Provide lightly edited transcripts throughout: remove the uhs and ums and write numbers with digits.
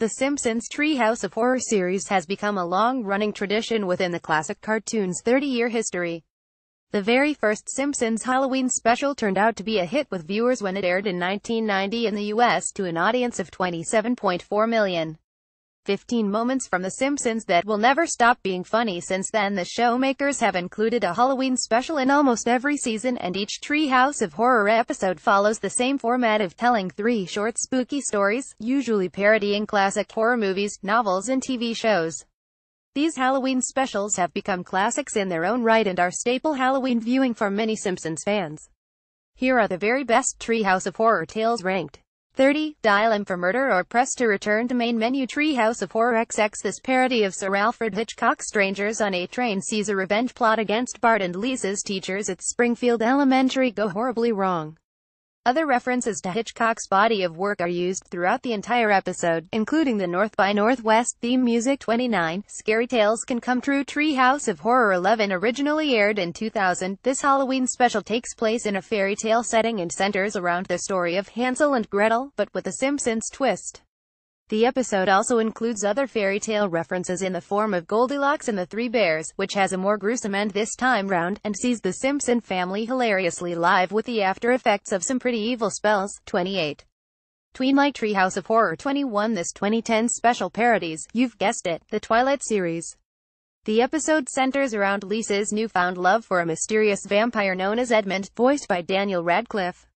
The Simpsons Treehouse of Horror series has become a long-running tradition within the classic cartoon's 30-year history. The very first Simpsons Halloween special turned out to be a hit with viewers when it aired in 1990 in the U.S. to an audience of 27.4 million. 15 moments from The Simpsons that will never stop being funny. Since then, the showmakers have included a Halloween special in almost every season, and each Treehouse of Horror episode follows the same format of telling 3 short spooky stories, usually parodying classic horror movies, novels and TV shows. These Halloween specials have become classics in their own right and are staple Halloween viewing for many Simpsons fans. Here are the very best Treehouse of Horror tales ranked. 30. Dial M for Murder or Press to Return to Main Menu. Treehouse of Horror XX. This parody of Sir Alfred Hitchcock's Strangers on a Train sees a revenge plot against Bart and Lisa's teachers at Springfield Elementary go horribly wrong. Other references to Hitchcock's body of work are used throughout the entire episode, including the North by Northwest theme music. 29. Scary Tales Can Come True. Treehouse of Horror 11. Originally aired in 2000, this Halloween special takes place in a fairy tale setting and centers around the story of Hansel and Gretel, but with a Simpsons twist. The episode also includes other fairy tale references in the form of Goldilocks and the Three Bears, which has a more gruesome end this time round, and sees the Simpson family hilariously live with the after effects of some pretty evil spells. 28. Twilight Treehouse of Horror 21. This 2010 special parodies, you've guessed it, the Twilight series. The episode centers around Lisa's newfound love for a mysterious vampire known as Edmund, voiced by Daniel Radcliffe.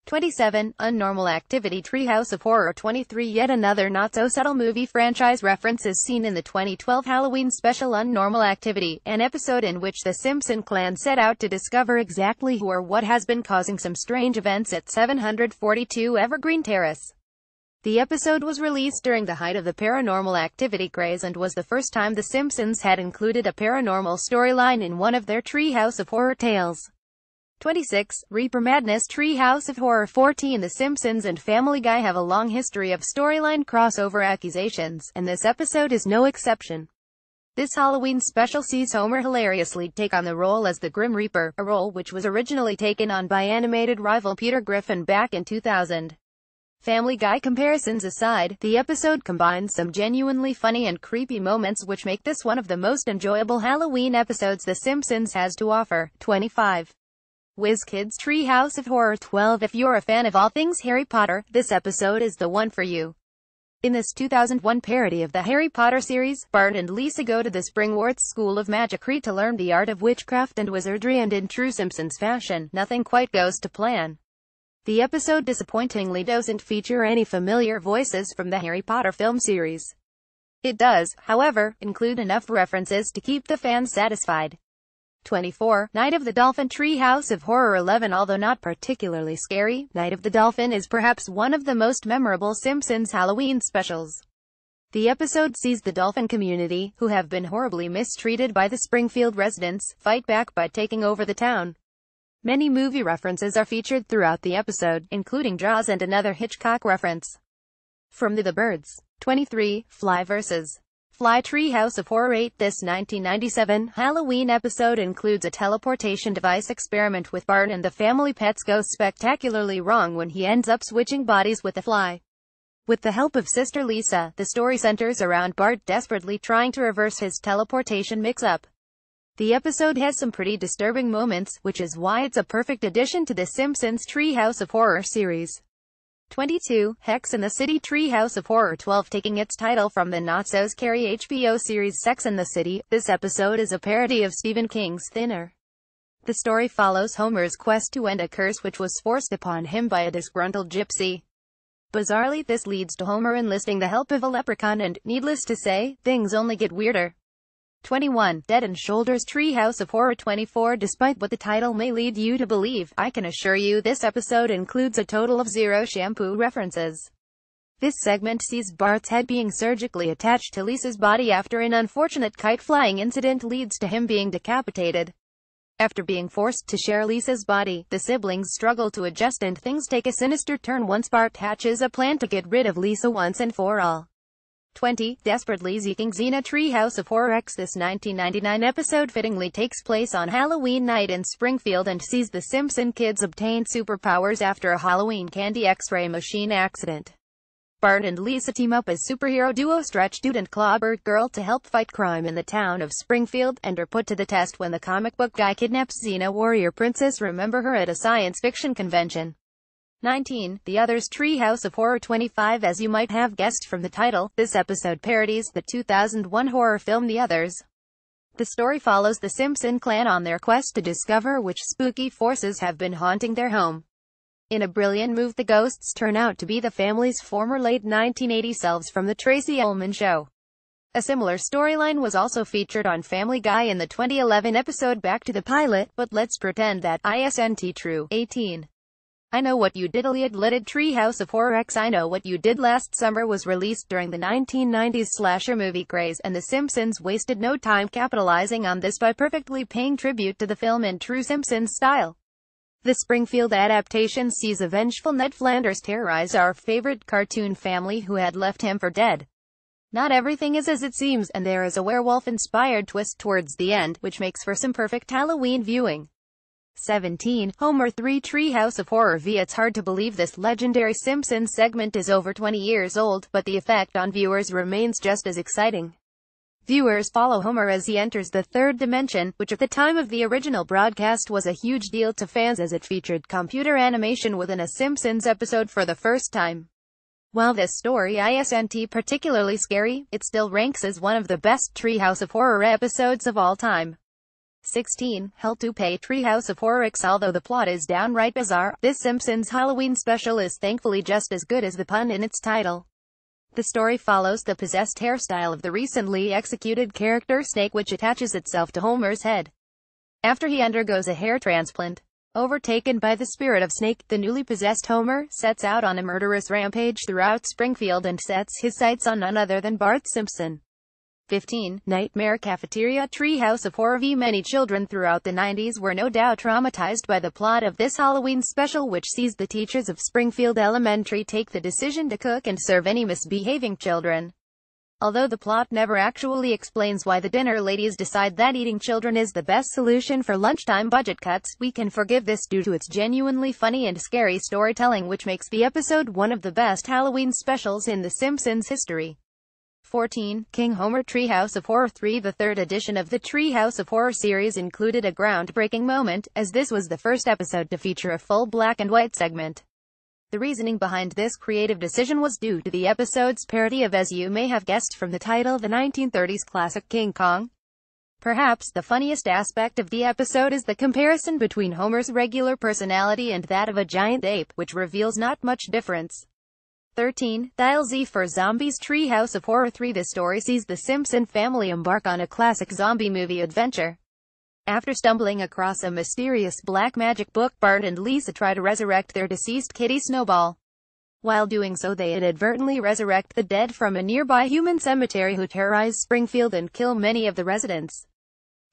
27. Unnormal Activity. Treehouse of Horror 23. Yet another not-so-subtle movie franchise reference is seen in the 2012 Halloween special Unnormal Activity, an episode in which the Simpson clan set out to discover exactly who or what has been causing some strange events at 742 Evergreen Terrace. The episode was released during the height of the Paranormal Activity craze and was the first time The Simpsons had included a paranormal storyline in one of their Treehouse of Horror tales. 26. Reaper Madness. Treehouse of Horror 14. The Simpsons and Family Guy have a long history of storyline crossover accusations, and this episode is no exception. This Halloween special sees Homer hilariously take on the role as the Grim Reaper, a role which was originally taken on by animated rival Peter Griffin back in 2000. Family Guy comparisons aside, the episode combines some genuinely funny and creepy moments which make this one of the most enjoyable Halloween episodes The Simpsons has to offer. 25. WizKids Treehouse of Horror 12. If you're a fan of all things Harry Potter, this episode is the one for you. In this 2001 parody of the Harry Potter series, Bart and Lisa go to the Springworth School of Magicry to learn the art of witchcraft and wizardry, and in true Simpsons fashion, nothing quite goes to plan. The episode disappointingly doesn't feature any familiar voices from the Harry Potter film series. It does, however, include enough references to keep the fans satisfied. 24. Night of the Dolphin. Treehouse of Horror 11. Although not particularly scary, Night of the Dolphin is perhaps one of the most memorable Simpsons Halloween specials. The episode sees the dolphin community, who have been horribly mistreated by the Springfield residents, fight back by taking over the town. Many movie references are featured throughout the episode, including Jaws and another Hitchcock reference. From The Birds. 23. Fly vs. Fly. Treehouse of Horror 8. This 1997 Halloween episode includes a teleportation device experiment with Bart, and the family pets go spectacularly wrong when he ends up switching bodies with a fly. With the help of sister Lisa, the story centers around Bart desperately trying to reverse his teleportation mix-up. The episode has some pretty disturbing moments, which is why it's a perfect addition to the Simpsons Treehouse of Horror series. 22. Hex in the City. Treehouse of Horror 12. Taking its title from the not-so-scary HBO series Sex and the City, this episode is a parody of Stephen King's Thinner. The story follows Homer's quest to end a curse which was forced upon him by a disgruntled gypsy. Bizarrely, this leads to Homer enlisting the help of a leprechaun and, needless to say, things only get weirder. 21. Dead and Shoulders. Treehouse of Horror 24. Despite what the title may lead you to believe, I can assure you this episode includes a total of 0 shampoo references. This segment sees Bart's head being surgically attached to Lisa's body after an unfortunate kite-flying incident leads to him being decapitated. After being forced to share Lisa's body, the siblings struggle to adjust and things take a sinister turn once Bart hatches a plan to get rid of Lisa once and for all. 20. Desperately Seeking Xena. Treehouse of Horror X. This 1999 episode fittingly takes place on Halloween night in Springfield and sees the Simpson kids obtain superpowers after a Halloween candy X-ray machine accident. Bart and Lisa team up as superhero duo Stretch Dude and Clawbird Girl to help fight crime in the town of Springfield, and are put to the test when the comic book guy kidnaps Xena Warrior Princess. Remember her at a science fiction convention. 19. The Others Treehouse of Horror. 25. As you might have guessed from the title, this episode parodies the 2001 horror film The Others. The story follows the Simpson clan on their quest to discover which spooky forces have been haunting their home. In a brilliant move, the ghosts turn out to be the family's former late 1980s selves from The Tracy Ullman Show. A similar storyline was also featured on Family Guy in the 2011 episode Back to the Pilot, but let's pretend that isn't true. 18. I Know What You Did. Lidded Treehouse of Horror X I Know What You Did last summer was released during the 1990s slasher movie craze, and The Simpsons wasted no time capitalizing on this by perfectly paying tribute to the film in true Simpsons style. The Springfield adaptation sees a vengeful Ned Flanders terrorize our favorite cartoon family who had left him for dead. Not everything is as it seems, and there is a werewolf-inspired twist towards the end, which makes for some perfect Halloween viewing. 17. Homer 3 Treehouse of Horror. It's hard to believe this legendary Simpsons segment is over 20 years old, but the effect on viewers remains just as exciting. Viewers follow Homer as he enters the third dimension, which at the time of the original broadcast was a huge deal to fans as it featured computer animation within a Simpsons episode for the first time. While this story isn't particularly scary, it still ranks as one of the best Treehouse of Horror episodes of all time. 16. Hell to Pay Treehouse of Horror X. Although the plot is downright bizarre, this Simpsons Halloween special is thankfully just as good as the pun in its title. The story follows the possessed hairstyle of the recently executed character Snake, which attaches itself to Homer's head after he undergoes a hair transplant. Overtaken by the spirit of Snake, the newly possessed Homer sets out on a murderous rampage throughout Springfield and sets his sights on none other than Bart Simpson. 15. Nightmare Cafeteria Treehouse of Horror. Many children throughout the 90s were no doubt traumatized by the plot of this Halloween special, which sees the teachers of Springfield Elementary take the decision to cook and serve any misbehaving children. Although the plot never actually explains why the dinner ladies decide that eating children is the best solution for lunchtime budget cuts, we can forgive this due to its genuinely funny and scary storytelling, which makes the episode one of the best Halloween specials in The Simpsons history. 14. King Homer Treehouse of Horror 3. The third edition of the Treehouse of Horror series included a groundbreaking moment, as this was the first episode to feature a full black and white segment. The reasoning behind this creative decision was due to the episode's parody of, as you may have guessed from the title, the 1930s classic King Kong. Perhaps the funniest aspect of the episode is the comparison between Homer's regular personality and that of a giant ape, which reveals not much difference. 13. Dial Z for Zombies Treehouse of Horror 3. The story sees the Simpson family embark on a classic zombie movie adventure. After stumbling across a mysterious black magic book, Bart and Lisa try to resurrect their deceased kitty Snowball. While doing so, they inadvertently resurrect the dead from a nearby human cemetery who terrorize Springfield and kill many of the residents.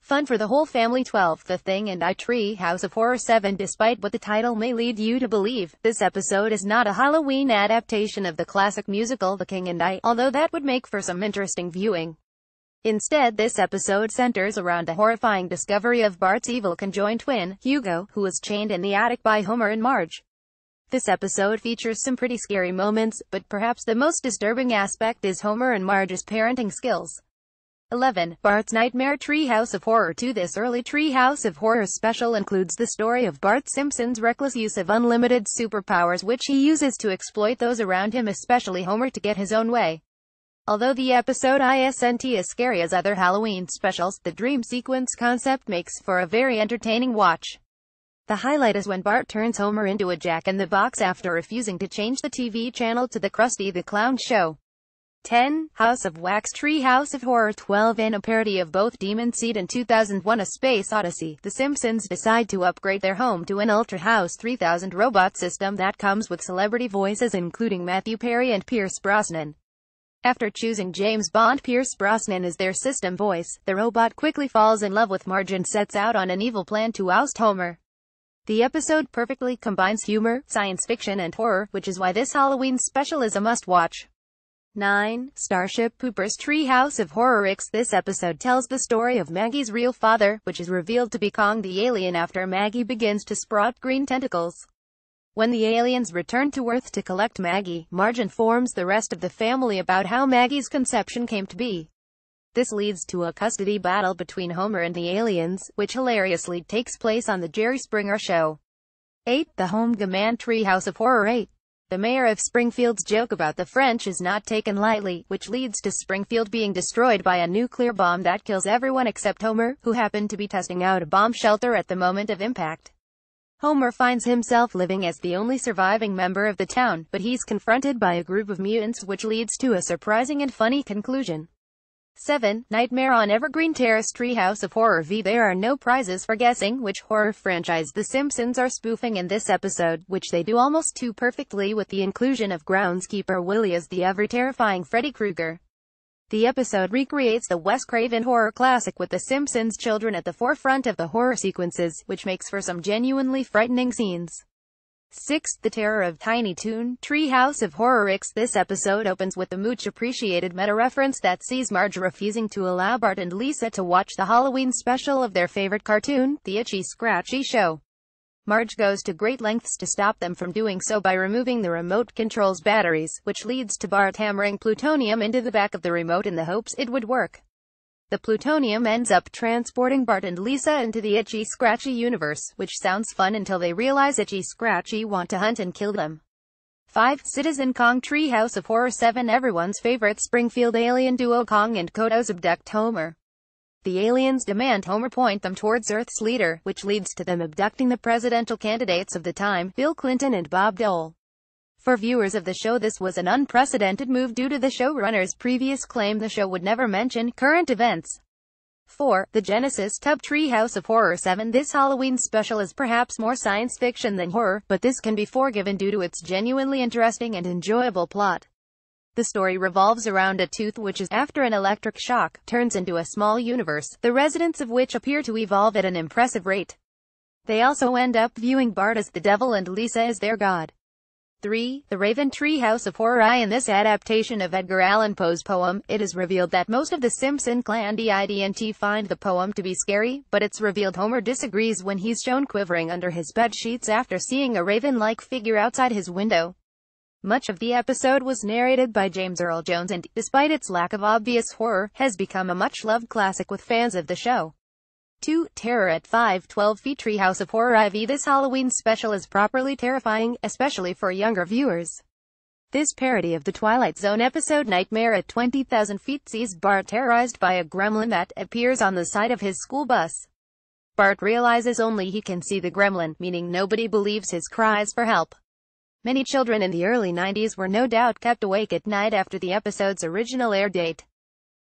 Fun for the whole family. 12. The Thing and I Treehouse of Horror 7. Despite what the title may lead you to believe, this episode is not a Halloween adaptation of the classic musical The King and I, although that would make for some interesting viewing. Instead, this episode centers around the horrifying discovery of Bart's evil conjoined twin, Hugo, who was chained in the attic by Homer and Marge. This episode features some pretty scary moments, but perhaps the most disturbing aspect is Homer and Marge's parenting skills. 11. Bart's Nightmare Treehouse of Horror 2. This early Treehouse of Horror special includes the story of Bart Simpson's reckless use of unlimited superpowers, which he uses to exploit those around him, especially Homer, to get his own way. Although the episode isn't as scary as other Halloween specials, the dream sequence concept makes for a very entertaining watch. The highlight is when Bart turns Homer into a jack-in-the-box after refusing to change the TV channel to the Krusty the Clown show. 10. House of Wax Treehouse of Horror 12. In a parody of both Demon Seed and 2001: A Space Odyssey, the Simpsons decide to upgrade their home to an Ultra House 3000 robot system that comes with celebrity voices including Matthew Perry and Pierce Brosnan. After choosing James Bond, Pierce Brosnan as their system voice, the robot quickly falls in love with Marge and sets out on an evil plan to oust Homer. The episode perfectly combines humor, science fiction and horror, which is why this Halloween special is a must-watch. 9. Starship Poopers Treehouse of Horror X. This episode tells the story of Maggie's real father, which is revealed to be Kong the alien after Maggie begins to sprout green tentacles. When the aliens return to Earth to collect Maggie, Marge informs the rest of the family about how Maggie's conception came to be. This leads to a custody battle between Homer and the aliens, which hilariously takes place on the Jerry Springer Show. 8. The Home Gaman Treehouse of Horror. 8. The mayor of Springfield's joke about the French is not taken lightly, which leads to Springfield being destroyed by a nuclear bomb that kills everyone except Homer, who happened to be testing out a bomb shelter at the moment of impact. Homer finds himself living as the only surviving member of the town, but he's confronted by a group of mutants, which leads to a surprising and funny conclusion. 7. Nightmare on Evergreen Terrace Treehouse of Horror. There are no prizes for guessing which horror franchise The Simpsons are spoofing in this episode, which they do almost too perfectly with the inclusion of groundskeeper Willie as the ever-terrifying Freddy Krueger. The episode recreates the Wes Craven horror classic with the Simpsons children at the forefront of the horror sequences, which makes for some genuinely frightening scenes. 6. The Terror of Tiny Toon Treehouse of Horror. This episode opens with the much-appreciated meta-reference that sees Marge refusing to allow Bart and Lisa to watch the Halloween special of their favorite cartoon, The Itchy Scratchy Show. Marge goes to great lengths to stop them from doing so by removing the remote control's batteries, which leads to Bart hammering plutonium into the back of the remote in the hopes it would work. The plutonium ends up transporting Bart and Lisa into the Itchy Scratchy universe, which sounds fun until they realize Itchy Scratchy want to hunt and kill them. 5. Citizen Kong Treehouse of Horror. 7. Everyone's favorite Springfield alien duo Kong and Kodos abduct Homer. The aliens demand Homer point them towards Earth's leader, which leads to them abducting the presidential candidates of the time, Bill Clinton and Bob Dole. For viewers of the show, this was an unprecedented move due to the showrunner's previous claim the show would never mention current events. 4. The Genesis Tub Treehouse of Horror. 7. This Halloween special is perhaps more science fiction than horror, but this can be forgiven due to its genuinely interesting and enjoyable plot. The story revolves around a tooth which, after an electric shock, turns into a small universe, the residents of which appear to evolve at an impressive rate. They also end up viewing Bart as the devil and Lisa as their god. 3. The Raven Treehouse of Horror. In this adaptation of Edgar Allan Poe's poem, it is revealed that most of the Simpson clan didn't find the poem to be scary, but it's revealed Homer disagrees when he's shown quivering under his bed sheets after seeing a raven-like figure outside his window. Much of the episode was narrated by James Earl Jones and, despite its lack of obvious horror, has become a much-loved classic with fans of the show. 2. Terror at 512 Feet Treehouse of Horror. This Halloween special is properly terrifying, especially for younger viewers. This parody of the Twilight Zone episode Nightmare at 20,000 Feet sees Bart terrorized by a gremlin that appears on the side of his school bus. Bart realizes only he can see the gremlin, meaning nobody believes his cries for help. Many children in the early 90s were no doubt kept awake at night after the episode's original air date.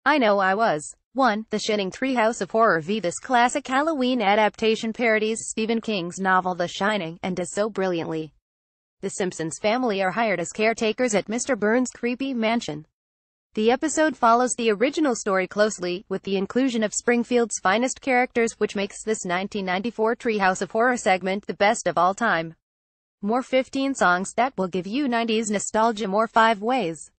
I know I was. 1. The Shining Treehouse of Horror. This classic Halloween adaptation parodies Stephen King's novel The Shining, and does so brilliantly. The Simpsons family are hired as caretakers at Mr. Burns' creepy mansion. The episode follows the original story closely, with the inclusion of Springfield's finest characters, which makes this 1994 Treehouse of Horror segment the best of all time. More 15 songs that will give you 90s nostalgia. More 5 ways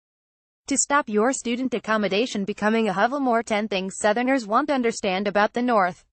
to stop your student accommodation becoming a hovel. More 10 things Southerners won't understand about the North.